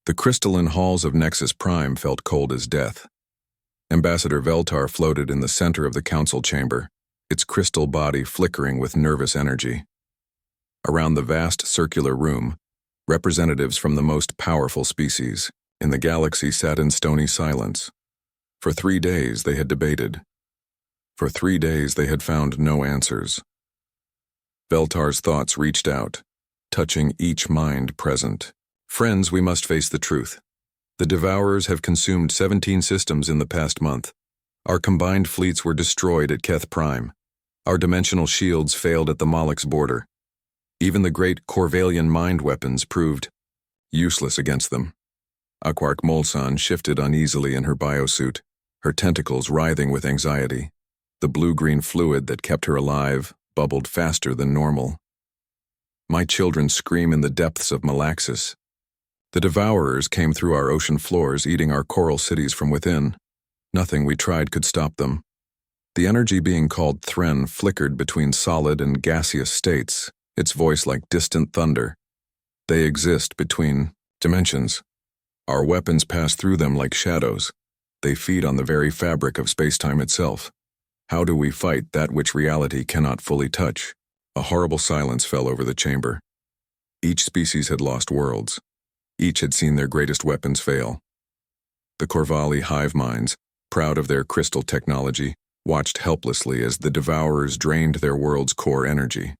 The crystalline halls of Nexus Prime felt cold as death. Ambassador Veltar floated in the center of the council chamber, its crystal body flickering with nervous energy. Around the vast circular room, representatives from the most powerful species in the galaxy sat in stony silence. For 3 days they had debated. For 3 days they had found no answers. Veltar's thoughts reached out, touching each mind present. Friends, we must face the truth. The Devourers have consumed 17 systems in the past month. Our combined fleets were destroyed at Keth Prime. Our dimensional shields failed at the Malak's border. Even the great Corvalian mind weapons proved useless against them. Aquark Molsan shifted uneasily in her biosuit, her tentacles writhing with anxiety. The blue-green fluid that kept her alive bubbled faster than normal. My children scream in the depths of Malaxis. The Devourers came through our ocean floors, eating our coral cities from within. Nothing we tried could stop them. The energy being called Thren flickered between solid and gaseous states, its voice like distant thunder. They exist between dimensions. Our weapons pass through them like shadows. They feed on the very fabric of space-time itself. How do we fight that which reality cannot fully touch? A horrible silence fell over the chamber. Each species had lost worlds. Each had seen their greatest weapons fail. The Corvali hive minds, proud of their crystal technology, watched helplessly as the Devourers drained their world's core energy.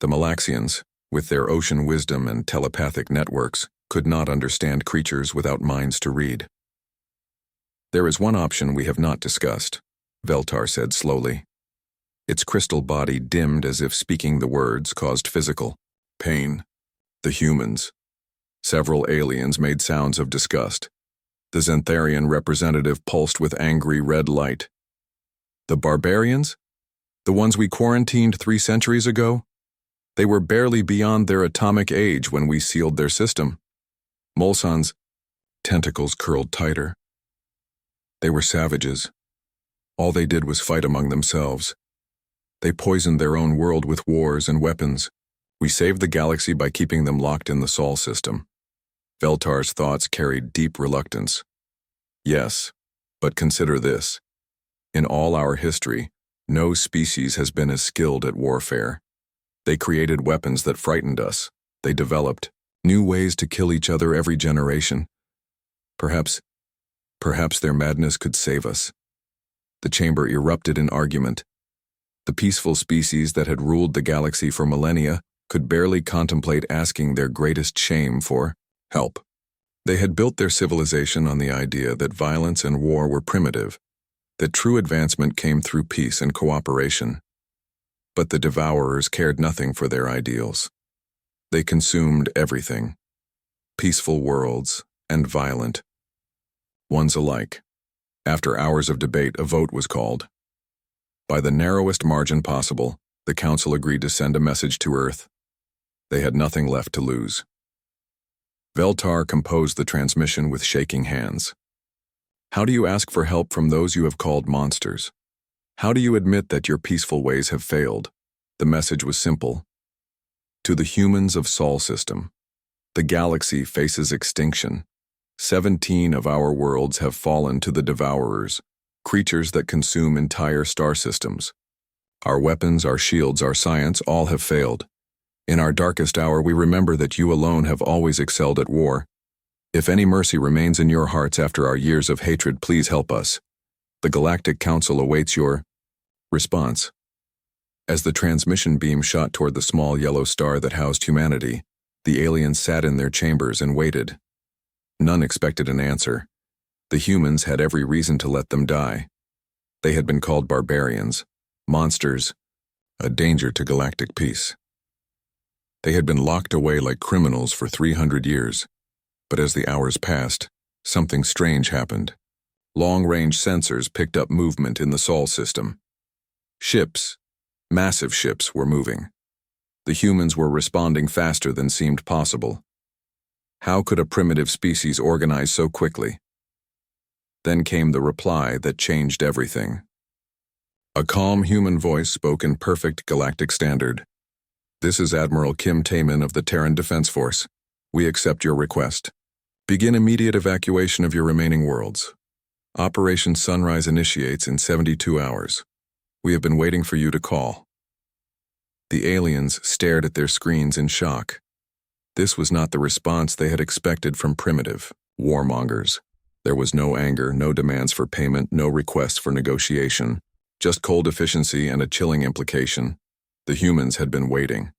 The Malaxians, with their ocean wisdom and telepathic networks, could not understand creatures without minds to read. There is one option we have not discussed, Veltar said slowly. Its crystal body dimmed as if speaking the words caused physical pain. The humans. Several aliens made sounds of disgust. The Xantharian representative pulsed with angry red light. The barbarians? The ones we quarantined 3 centuries ago? They were barely beyond their atomic age when we sealed their system. Molsan's tentacles curled tighter. They were savages. All they did was fight among themselves. They poisoned their own world with wars and weapons. We saved the galaxy by keeping them locked in the Sol system. Veltar's thoughts carried deep reluctance. Yes, but consider this. In all our history, no species has been as skilled at warfare. They created weapons that frightened us. They developed new ways to kill each other every generation. Perhaps their madness could save us. The chamber erupted in argument. The peaceful species that had ruled the galaxy for millennia could barely contemplate asking their greatest shame for help. They had built their civilization on the idea that violence and war were primitive, that true advancement came through peace and cooperation. But the Devourers cared nothing for their ideals. They consumed everything, peaceful worlds and violent ones alike. After hours of debate, a vote was called. By the narrowest margin possible, the Council agreed to send a message to Earth. They had nothing left to lose. Veltar composed the transmission with shaking hands. How do you ask for help from those you have called monsters? How do you admit that your peaceful ways have failed? The message was simple. To the humans of Sol System, the galaxy faces extinction. 17 of our worlds have fallen to the Devourers, creatures that consume entire star systems. Our weapons, our shields, our science, all have failed. In our darkest hour, we remember that you alone have always excelled at war. If any mercy remains in your hearts after our years of hatred, please help us. The Galactic Council awaits your response. As the transmission beam shot toward the small yellow star that housed humanity, the aliens sat in their chambers and waited. None expected an answer. The humans had every reason to let them die. They had been called barbarians, monsters, a danger to galactic peace. They had been locked away like criminals for 300 years. But as the hours passed, something strange happened. Long-range sensors picked up movement in the Sol system. Ships, massive ships, were moving. The humans were responding faster than seemed possible. How could a primitive species organize so quickly? Then came the reply that changed everything. A calm human voice spoke in perfect galactic standard. This is Admiral Kim Taman of the Terran Defense Force. We accept your request. Begin immediate evacuation of your remaining worlds. Operation Sunrise initiates in 72 hours. We have been waiting for you to call. The aliens stared at their screens in shock. This was not the response they had expected from primitive warmongers. There was no anger, no demands for payment, no requests for negotiation, just cold efficiency and a chilling implication. The humans had been waiting.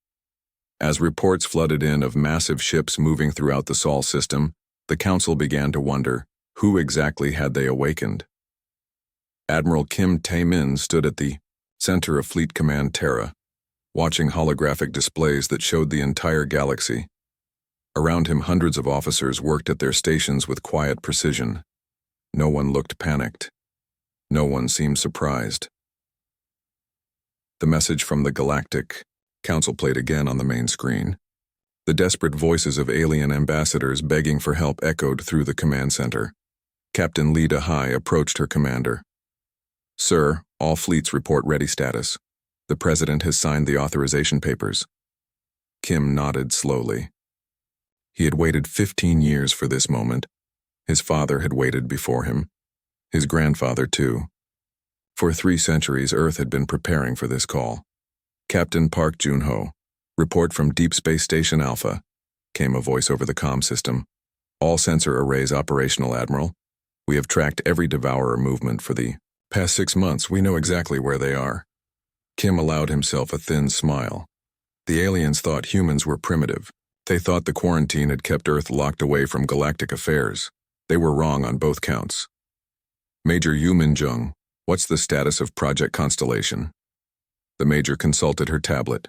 As reports flooded in of massive ships moving throughout the Sol system, the Council began to wonder, who exactly had they awakened? Admiral Kim Tae-min stood at the center of Fleet Command Terra, watching holographic displays that showed the entire galaxy. Around him, hundreds of officers worked at their stations with quiet precision. No one looked panicked. No one seemed surprised. The message from the Galactic Council played again on the main screen. The desperate voices of alien ambassadors begging for help echoed through the command center. Captain Lee Dahai approached her commander. "Sir, all fleets report ready status. The President has signed the authorization papers." Kim nodded slowly. He had waited 15 years for this moment. His father had waited before him. His grandfather, too. For 3 centuries, Earth had been preparing for this call. "Captain Park Jun-ho, report from Deep Space Station Alpha," came a voice over the comm system. "All sensor arrays operational, Admiral. We have tracked every Devourer movement for the past 6 months. We know exactly where they are." Kim allowed himself a thin smile. The aliens thought humans were primitive. They thought the quarantine had kept Earth locked away from galactic affairs. They were wrong on both counts. "Major Yu Min-jung, what's the status of Project Constellation?" The Major consulted her tablet.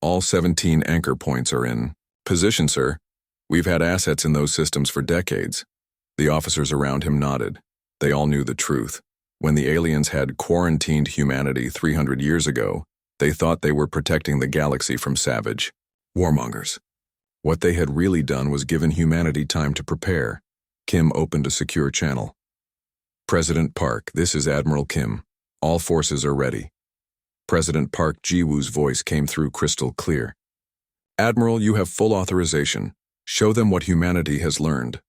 "All 17 anchor points are in position, sir. We've had assets in those systems for decades." The officers around him nodded. They all knew the truth. When the aliens had quarantined humanity 300 years ago, they thought they were protecting the galaxy from savage warmongers. What they had really done was given humanity time to prepare. Kim opened a secure channel. "President Park, this is Admiral Kim. All forces are ready." President Park Ji-woo's voice came through crystal clear. "Admiral, you have full authorization. Show them what humanity has learned."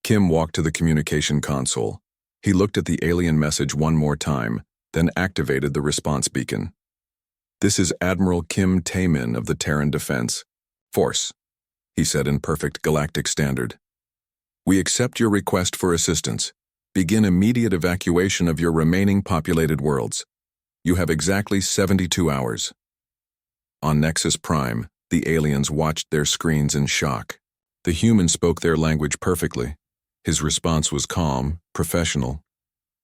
Kim walked to the communication console. He looked at the alien message one more time, then activated the response beacon. "This is Admiral Kim Tae-min of the Terran Defense Force," he said in perfect galactic standard. "We accept your request for assistance. Begin immediate evacuation of your remaining populated worlds. You have exactly 72 hours. On Nexus Prime, the aliens watched their screens in shock. The human spoke their language perfectly. His response was calm, professional.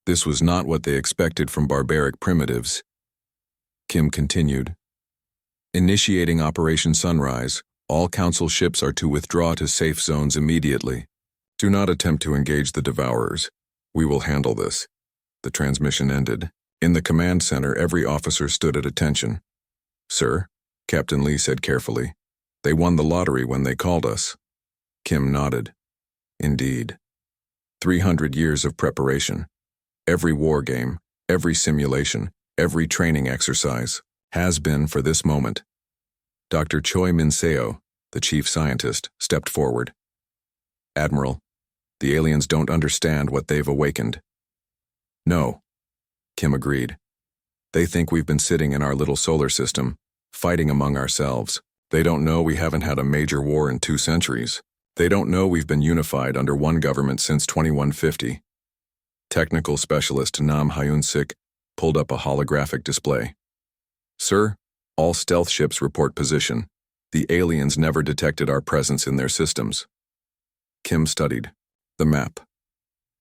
This was not what they expected from barbaric primitives. Kim continued. "Initiating Operation Sunrise, all Council ships are to withdraw to safe zones immediately. Do not attempt to engage the Devourers. We will handle this." The transmission ended. In the command center, every officer stood at attention. "Sir," Captain Lee said carefully, "they won the lottery when they called us." Kim nodded. "Indeed. 300 years of preparation. Every war game, every simulation, every training exercise has been for this moment." Dr. Choi Min-seo, the chief scientist, stepped forward. "Admiral, the aliens don't understand what they've awakened." "No," Kim agreed. "They think we've been sitting in our little solar system, fighting among ourselves. They don't know we haven't had a major war in 2 centuries. They don't know we've been unified under one government since 2150. Technical specialist Nam Hyun-sik pulled up a holographic display. "Sir, all stealth ships report position. The aliens never detected our presence in their systems." Kim studied the map.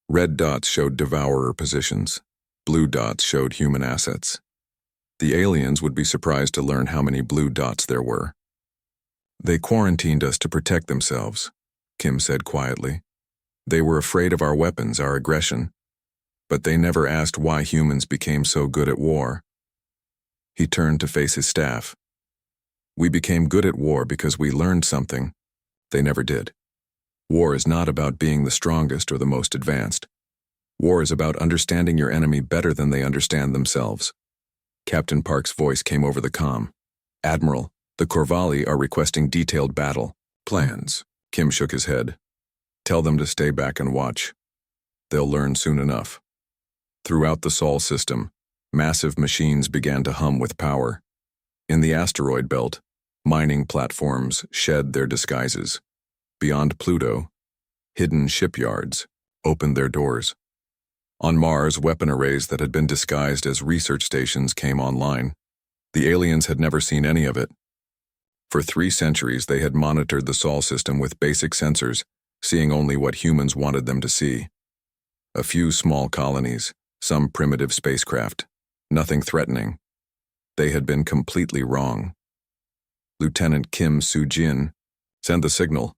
Red dots showed Devourer positions. Blue dots showed human assets. The aliens would be surprised to learn how many blue dots there were. "They quarantined us to protect themselves," Kim said quietly. "They were afraid of our weapons, our aggression. But they never asked why humans became so good at war." He turned to face his staff. "We became good at war because we learned something they never did. War is not about being the strongest or the most advanced. War is about understanding your enemy better than they understand themselves." Captain Park's voice came over the comm. "Admiral, the Corvalli are requesting detailed battle plans." Kim shook his head. Tell them to stay back and watch. They'll learn soon enough. Throughout the Sol system, massive machines began to hum with power. In the asteroid belt, mining platforms shed their disguises. Beyond Pluto, hidden shipyards opened their doors. On Mars, weapon arrays that had been disguised as research stations came online. The aliens had never seen any of it. For 3 centuries, they had monitored the Sol system with basic sensors, seeing only what humans wanted them to see. A few small colonies, some primitive spacecraft, nothing threatening. They had been completely wrong. Lieutenant Kim Soo-jin, "Send the signal,"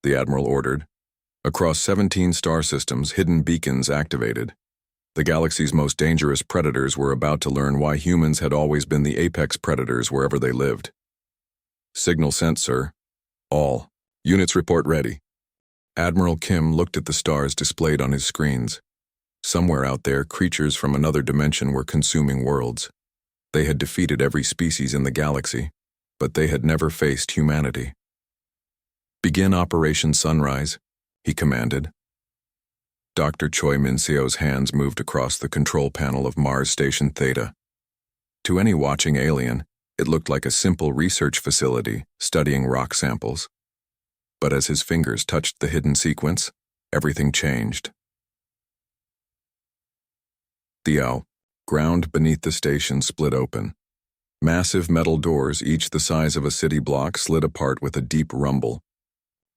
the admiral ordered. Across 17 star systems, hidden beacons activated. The galaxy's most dangerous predators were about to learn why humans had always been the apex predators wherever they lived. "Signal sent, sir. All units report ready." Admiral Kim looked at the stars displayed on his screens. Somewhere out there, creatures from another dimension were consuming worlds. They had defeated every species in the galaxy, but they had never faced humanity. "Begin Operation Sunrise," he commanded. Dr. Choi Min-seo's hands moved across the control panel of Mars Station Theta. To any watching alien, it looked like a simple research facility studying rock samples. But as his fingers touched the hidden sequence, everything changed. The ground beneath the station split open. Massive metal doors, each the size of a city block, slid apart with a deep rumble.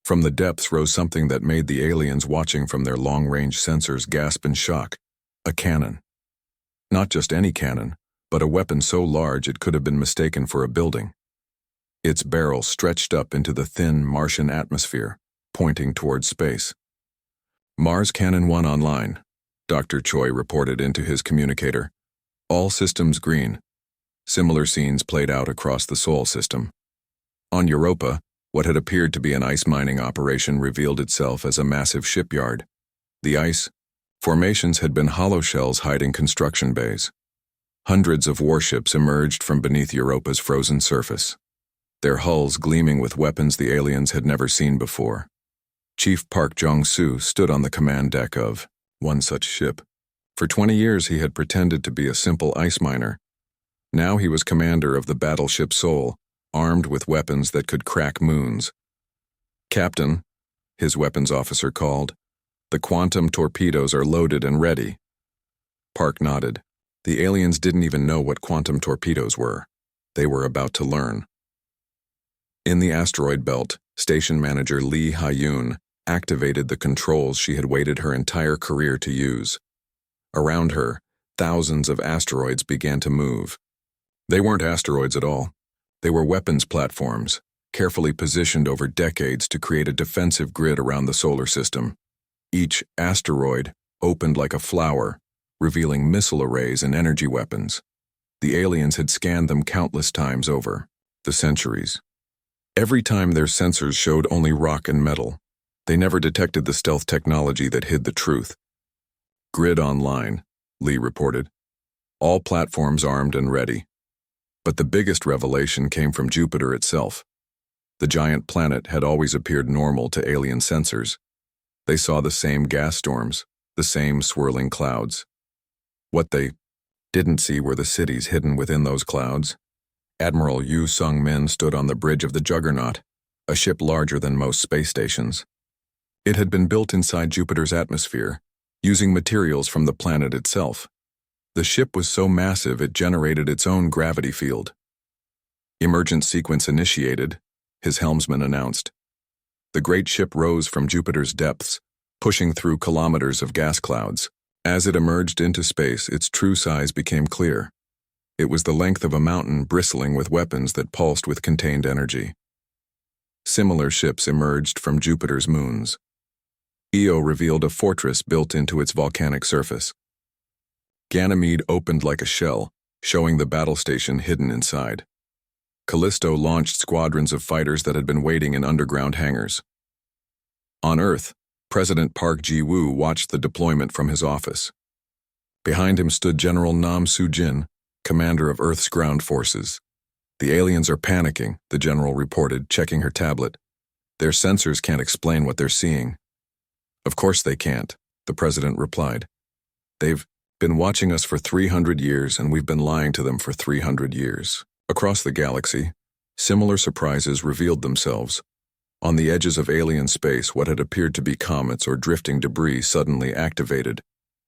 From the depths rose something that made the aliens watching from their long-range sensors gasp in shock: a cannon. Not just any cannon, but a weapon so large it could have been mistaken for a building. Its barrel stretched up into the thin Martian atmosphere, pointing towards space. "Mars Cannon 1 online," Dr. Choi reported into his communicator. "All systems green." Similar scenes played out across the Sol system. On Europa, what had appeared to be an ice mining operation revealed itself as a massive shipyard. The ice formations had been hollow shells hiding construction bays. Hundreds of warships emerged from beneath Europa's frozen surface, their hulls gleaming with weapons the aliens had never seen before. Chief Park Jong-soo stood on the command deck of one such ship. For 20 years he had pretended to be a simple ice miner. Now he was commander of the battleship Sol, armed with weapons that could crack moons. "Captain," his weapons officer called, "the quantum torpedoes are loaded and ready." Park nodded. The aliens didn't even know what quantum torpedoes were. They were about to learn. In the asteroid belt, station manager Lee Ha-yoon activated the controls she had waited her entire career to use. Around her, thousands of asteroids began to move. They weren't asteroids at all. They were weapons platforms, carefully positioned over decades to create a defensive grid around the solar system. Each asteroid opened like a flower, revealing missile arrays and energy weapons. The aliens had scanned them countless times over the centuries. Every time their sensors showed only rock and metal, they never detected the stealth technology that hid the truth. "Grid online," Lee reported. "All platforms armed and ready." But the biggest revelation came from Jupiter itself. The giant planet had always appeared normal to alien sensors. They saw the same gas storms, the same swirling clouds. What they didn't see were the cities hidden within those clouds. Admiral Yu Sung-min stood on the bridge of the Juggernaut, a ship larger than most space stations. It had been built inside Jupiter's atmosphere, using materials from the planet itself. The ship was so massive it generated its own gravity field. "Emergent sequence initiated," his helmsman announced. The great ship rose from Jupiter's depths, pushing through kilometers of gas clouds. As it emerged into space, its true size became clear. It was the length of a mountain bristling with weapons that pulsed with contained energy. Similar ships emerged from Jupiter's moons. Io revealed a fortress built into its volcanic surface. Ganymede opened like a shell, showing the battle station hidden inside. Callisto launched squadrons of fighters that had been waiting in underground hangars. On Earth, President Park Ji-woo watched the deployment from his office. Behind him stood General Nam Soo-jin, commander of Earth's ground forces. "The aliens are panicking," the general reported, checking her tablet. "Their sensors can't explain what they're seeing." Of course they can't, the president replied. They've been watching us for 300 years, and we've been lying to them for 300 years. Across the galaxy, similar surprises revealed themselves. On the edges of alien space, what had appeared to be comets or drifting debris suddenly activated.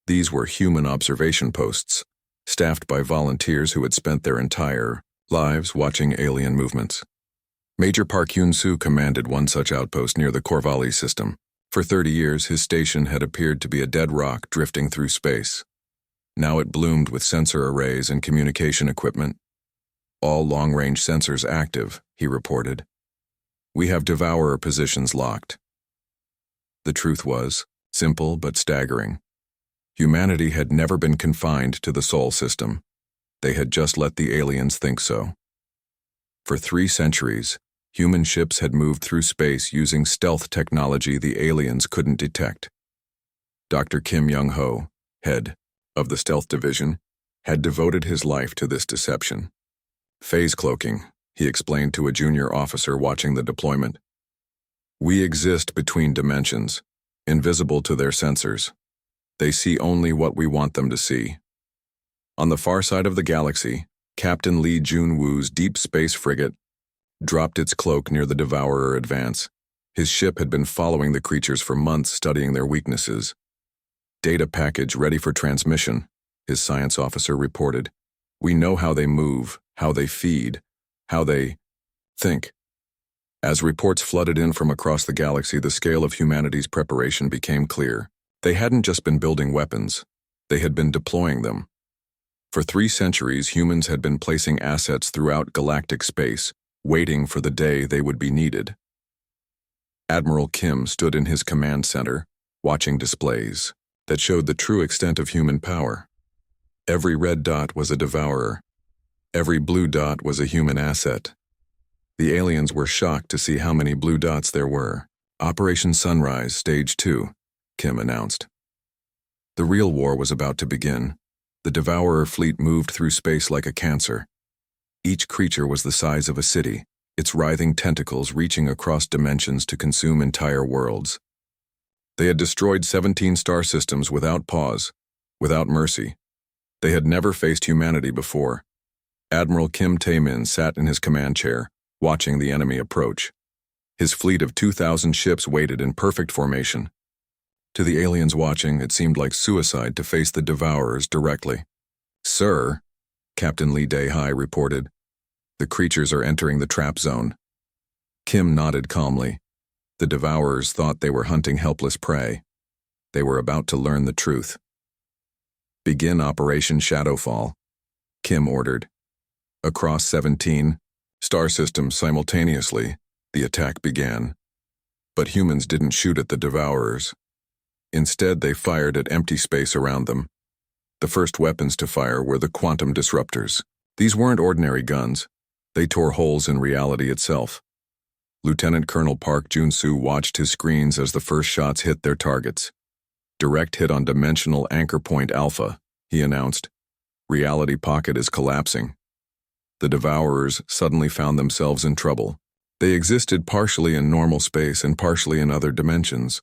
These were human observation posts, staffed by volunteers who had spent their entire lives watching alien movements. Major Park Hyun-soo commanded one such outpost near the Corvallis system. For 30 years, his station had appeared to be a dead rock drifting through space. Now it bloomed with sensor arrays and communication equipment. All long-range sensors active, he reported. We have devourer positions locked. The truth was simple but staggering. Humanity had never been confined to the Sol system. They had just let the aliens think so. For 3 centuries, human ships had moved through space using stealth technology the aliens couldn't detect. Dr. Kim Young-ho, head of the stealth division, had devoted his life to this deception. Phase cloaking, he explained to a junior officer watching the deployment. We exist between dimensions, invisible to their sensors. They see only what we want them to see. On the far side of the galaxy, Captain Lee Jun-woo's deep space frigate dropped its cloak near the Devourer advance. His ship had been following the creatures for months, studying their weaknesses. Data package ready for transmission, his science officer reported. We know how they move, how they feed, how they think. As reports flooded in from across the galaxy, the scale of humanity's preparation became clear. They hadn't just been building weapons, they had been deploying them. For 3 centuries, humans had been placing assets throughout galactic space, waiting for the day they would be needed. Admiral Kim stood in his command center, watching displays that showed the true extent of human power. Every red dot was a devourer. Every blue dot was a human asset. The aliens were shocked to see how many blue dots there were. Operation Sunrise, Stage 2, Kim announced. The real war was about to begin. The Devourer fleet moved through space like a cancer. Each creature was the size of a city, its writhing tentacles reaching across dimensions to consume entire worlds. They had destroyed 17 star systems without pause, without mercy. They had never faced humanity before. Admiral Kim Tae-min sat in his command chair, watching the enemy approach. His fleet of 2,000 ships waited in perfect formation. To the aliens watching, it seemed like suicide to face the Devourers directly. Sir, Captain Lee Dae-hai reported, the creatures are entering the trap zone. Kim nodded calmly. The Devourers thought they were hunting helpless prey. They were about to learn the truth. Begin Operation Shadowfall, Kim ordered. Across 17 star systems simultaneously, the attack began. But humans didn't shoot at the Devourers. Instead, they fired at empty space around them. The first weapons to fire were the quantum disruptors. These weren't ordinary guns. They tore holes in reality itself. Lieutenant Colonel Park Jun-soo watched his screens as the first shots hit their targets. Direct hit on dimensional anchor point Alpha, he announced. Reality pocket is collapsing. The Devourers suddenly found themselves in trouble. They existed partially in normal space and partially in other dimensions.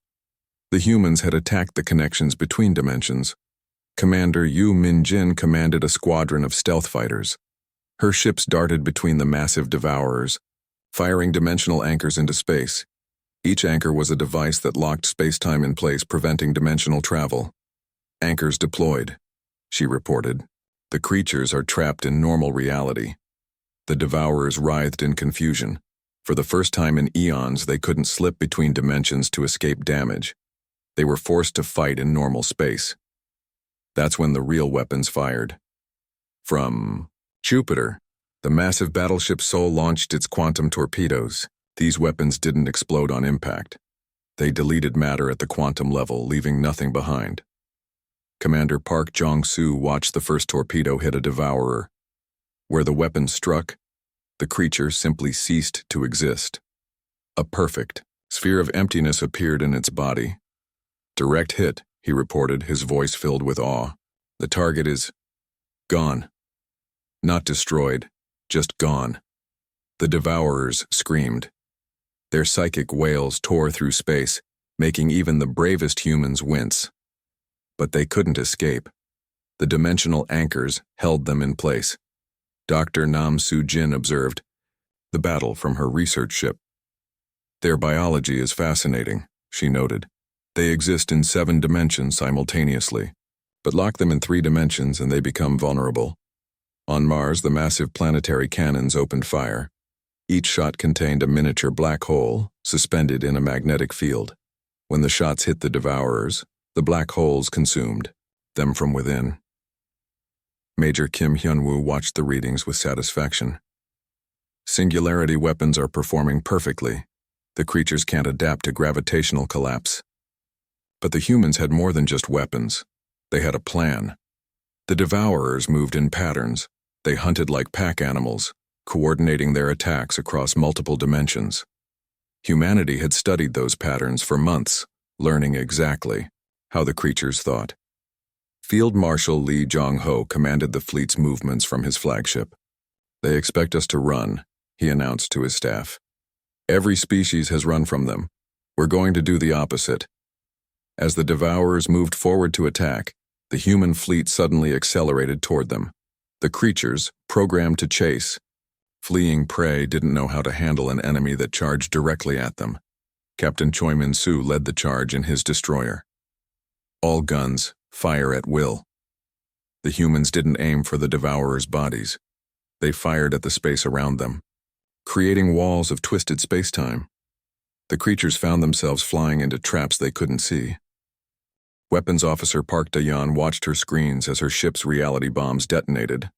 The humans had attacked the connections between dimensions. Commander Yu Min-jin commanded a squadron of stealth fighters. Her ships darted between the massive Devourers, firing dimensional anchors into space. Each anchor was a device that locked space-time in place, preventing dimensional travel. Anchors deployed, she reported. The creatures are trapped in normal reality. The Devourers writhed in confusion. For the first time in eons, they couldn't slip between dimensions to escape damage. They were forced to fight in normal space. That's when the real weapons fired. From Jupiter, the massive battleship Sol launched its quantum torpedoes. These weapons didn't explode on impact. They deleted matter at the quantum level, leaving nothing behind. Commander Park Jong-soo watched the first torpedo hit a Devourer. Where the weapon struck, the creature simply ceased to exist. A perfect sphere of emptiness appeared in its body. Direct hit, he reported, his voice filled with awe. The target is gone. Not destroyed, just gone. The Devourers screamed. Their psychic wails tore through space, making even the bravest humans wince. But they couldn't escape. The dimensional anchors held them in place. Dr. Nam Soo-jin observed the battle from her research ship. Their biology is fascinating, she noted. They exist in 7 dimensions simultaneously, but lock them in 3 dimensions and they become vulnerable. On Mars, the massive planetary cannons opened fire. Each shot contained a miniature black hole suspended in a magnetic field. When the shots hit the devourers, the black holes consumed them from within. Major Kim Hyun-woo watched the readings with satisfaction. Singularity weapons are performing perfectly. The creatures can't adapt to gravitational collapse. But the humans had more than just weapons. They had a plan. The devourers moved in patterns. They hunted like pack animals, coordinating their attacks across multiple dimensions. Humanity had studied those patterns for months, learning exactly how the creatures thought. Field Marshal Lee Jong-ho commanded the fleet's movements from his flagship. "They expect us to run," he announced to his staff. "Every species has run from them. We're going to do the opposite." As the devourers moved forward to attack, the human fleet suddenly accelerated toward them. The creatures, programmed to chase, fleeing prey, didn't know how to handle an enemy that charged directly at them. Captain Choi Min-soo led the charge in his destroyer. All guns, fire at will. The humans didn't aim for the devourers' bodies. They fired at the space around them, creating walls of twisted space-time. The creatures found themselves flying into traps they couldn't see. Weapons Officer Park Da-yeon watched her screens as her ship's reality bombs detonated.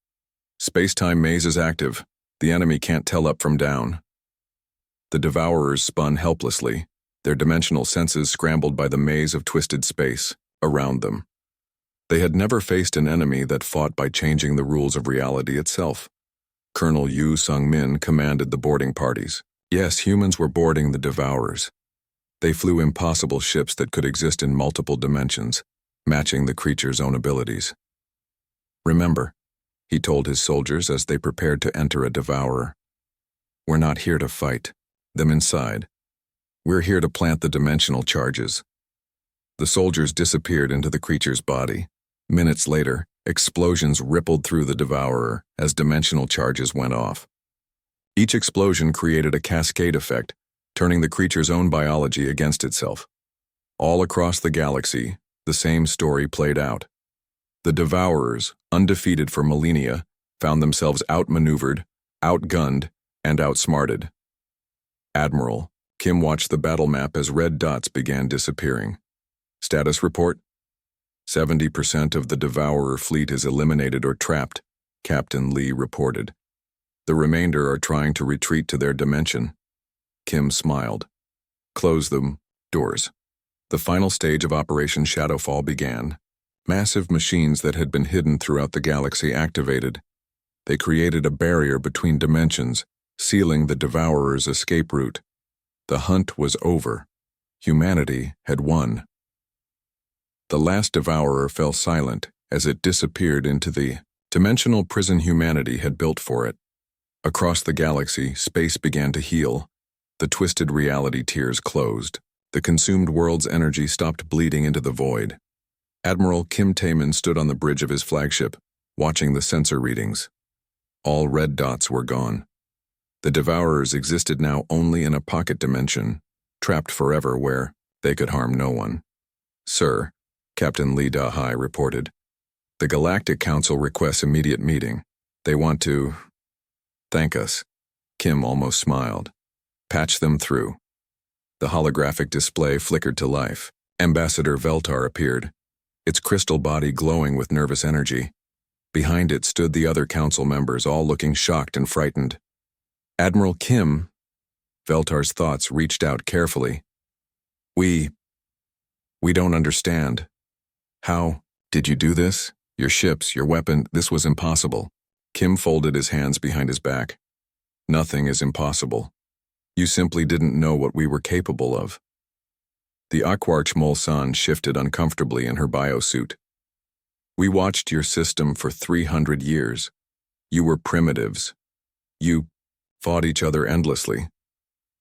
Space-time maze is active. The enemy can't tell up from down. The devourers spun helplessly, their dimensional senses scrambled by the maze of twisted space around them. They had never faced an enemy that fought by changing the rules of reality itself. Colonel Yu Sung-min commanded the boarding parties. Yes, humans were boarding the devourers. They flew impossible ships that could exist in multiple dimensions, matching the creature's own abilities. "Remember," he told his soldiers as they prepared to enter a devourer, "we're not here to fight them inside. We're here to plant the dimensional charges." The soldiers disappeared into the creature's body. Minutes later, explosions rippled through the devourer as dimensional charges went off. Each explosion created a cascade effect, turning the creature's own biology against itself. All across the galaxy, the same story played out. The devourers, undefeated for millennia, found themselves outmaneuvered, outgunned, and outsmarted. Admiral Kim watched the battle map as red dots began disappearing. "Status report? 70% of the devourer fleet is eliminated or trapped," Captain Lee reported. "The remainder are trying to retreat to their dimension." Kim smiled. "Close the doors." The final stage of Operation Shadowfall began. Massive machines that had been hidden throughout the galaxy activated. They created a barrier between dimensions, sealing the devourer's escape route. The hunt was over. Humanity had won. The last devourer fell silent as it disappeared into the dimensional prison humanity had built for it. Across the galaxy, space began to heal. The twisted reality tiers closed. The consumed world's energy stopped bleeding into the void. Admiral Kim Tae-min stood on the bridge of his flagship, watching the sensor readings. All red dots were gone. The devourers existed now only in a pocket dimension, trapped forever where they could harm no one. "Sir," Captain Lee Da-hai reported, "the Galactic Council requests immediate meeting. They want to thank us." Kim almost smiled. "Patch them through." The holographic display flickered to life. Ambassador Veltar appeared, its crystal body glowing with nervous energy. Behind it stood the other council members, all looking shocked and frightened. "Admiral Kim," Veltar's thoughts reached out carefully. We don't understand. How did you do this? Your ships, your weapon, this was impossible." Kim folded his hands behind his back. "Nothing is impossible. You simply didn't know what we were capable of." The Aquarch Molsan shifted uncomfortably in her biosuit. "We watched your system for 300 years. You were primitives. You fought each other endlessly.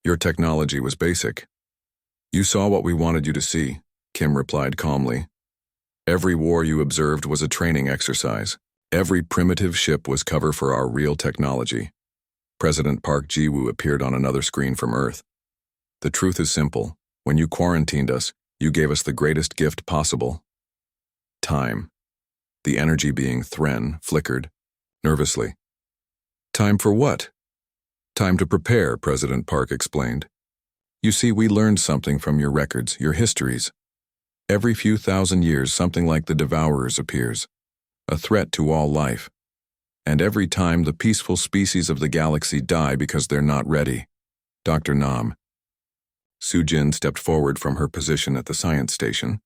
Your technology was basic. You saw what we wanted you to see, Kim replied calmly. Every war you observed was a training exercise. Every primitive ship was cover for our real technology. President Park Ji-woo appeared on another screen from Earth. The truth is simple. When you quarantined us, you gave us the greatest gift possible. Time. The energy being Thren flickered, nervously. Time for what? Time to prepare, President Park explained. You see, we learned something from your records, your histories. Every few thousand years, something like the Devourers appears, a threat to all life. And every time, the peaceful species of the galaxy die because they're not ready. Dr. Nam. Soo-jin stepped forward from her position at the science station.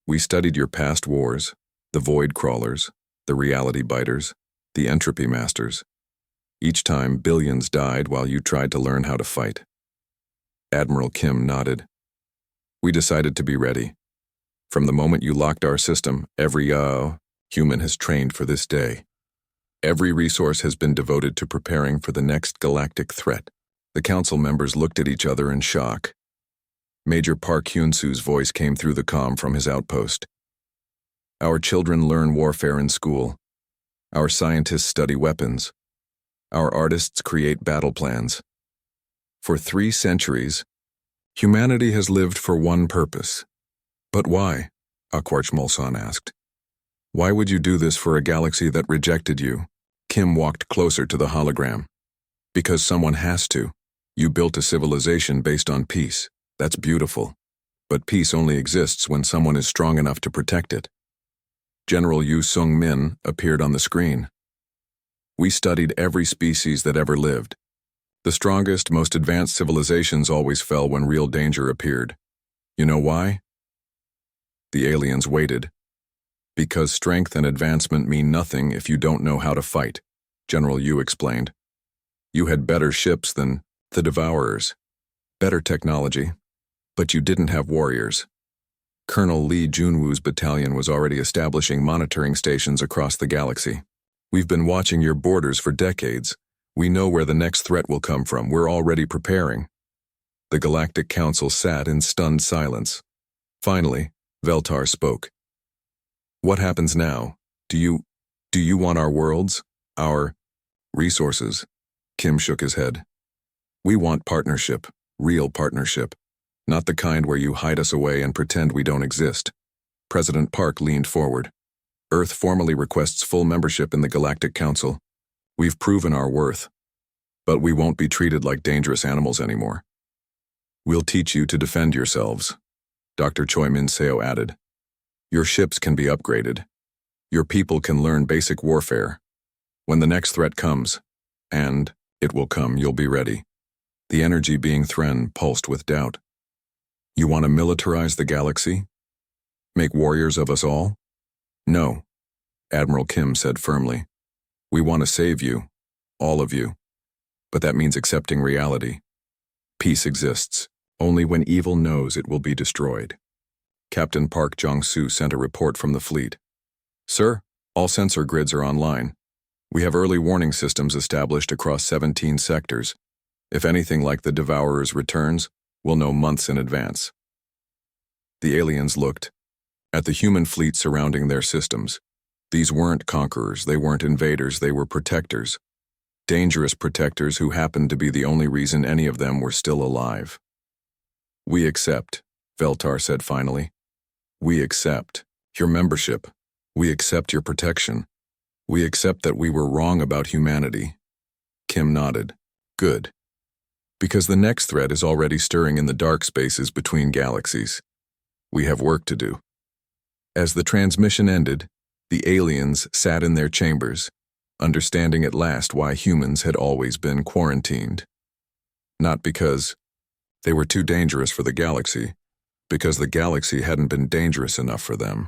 We studied your past wars, the Void Crawlers, the Reality Biters, the Entropy Masters. Each time, billions died while you tried to learn how to fight. Admiral Kim nodded. We decided to be ready. From the moment you locked our system, every human has trained for this day. Every resource has been devoted to preparing for the next galactic threat. The council members looked at each other in shock. Major Park Hyun-soo's voice came through the comm from his outpost. Our children learn warfare in school. Our scientists study weapons. Our artists create battle plans. For 3 centuries, humanity has lived for one purpose. But why? Akwarch Mulsan asked. Why would you do this for a galaxy that rejected you? Kim walked closer to the hologram. Because someone has to. You built a civilization based on peace. That's beautiful. But peace only exists when someone is strong enough to protect it. General Yu Sung-min appeared on the screen. We studied every species that ever lived. The strongest, most advanced civilizations always fell when real danger appeared. You know why? The aliens waited. Because strength and advancement mean nothing if you don't know how to fight, General Yu explained. You had better ships than the Devourers, better technology, but you didn't have warriors. Colonel Lee Junwoo's battalion was already establishing monitoring stations across the galaxy. We've been watching your borders for decades. We know where the next threat will come from. We're already preparing. The Galactic Council sat in stunned silence. Finally, Veltar spoke. What happens now? Do you want our worlds? Our resources? Kim shook his head. We want partnership, real partnership, not the kind where you hide us away and pretend we don't exist. President Park leaned forward. Earth formally requests full membership in the Galactic Council. We've proven our worth. But we won't be treated like dangerous animals anymore. We'll teach you to defend yourselves, Dr. Choi Min-seo added. Your ships can be upgraded. Your people can learn basic warfare. When the next threat comes, and it will come, you'll be ready. The energy being Thren pulsed with doubt. You want to militarize the galaxy? Make warriors of us all? No, Admiral Kim said firmly. We want to save you, all of you. But that means accepting reality. Peace exists only when evil knows it will be destroyed. Captain Park Jong-soo sent a report from the fleet. Sir, all sensor grids are online. We have early warning systems established across 17 sectors. If anything like the Devourers returns, we'll know months in advance. The aliens looked at the human fleet surrounding their systems. These weren't conquerors, they weren't invaders, they were protectors. Dangerous protectors who happened to be the only reason any of them were still alive. We accept, Veltar said finally. We accept your membership. We accept your protection. We accept that we were wrong about humanity. Kim nodded. Good. Because the next threat is already stirring in the dark spaces between galaxies. We have work to do. As the transmission ended, the aliens sat in their chambers, understanding at last why humans had always been quarantined. Not because they were too dangerous for the galaxy, because the galaxy hadn't been dangerous enough for them.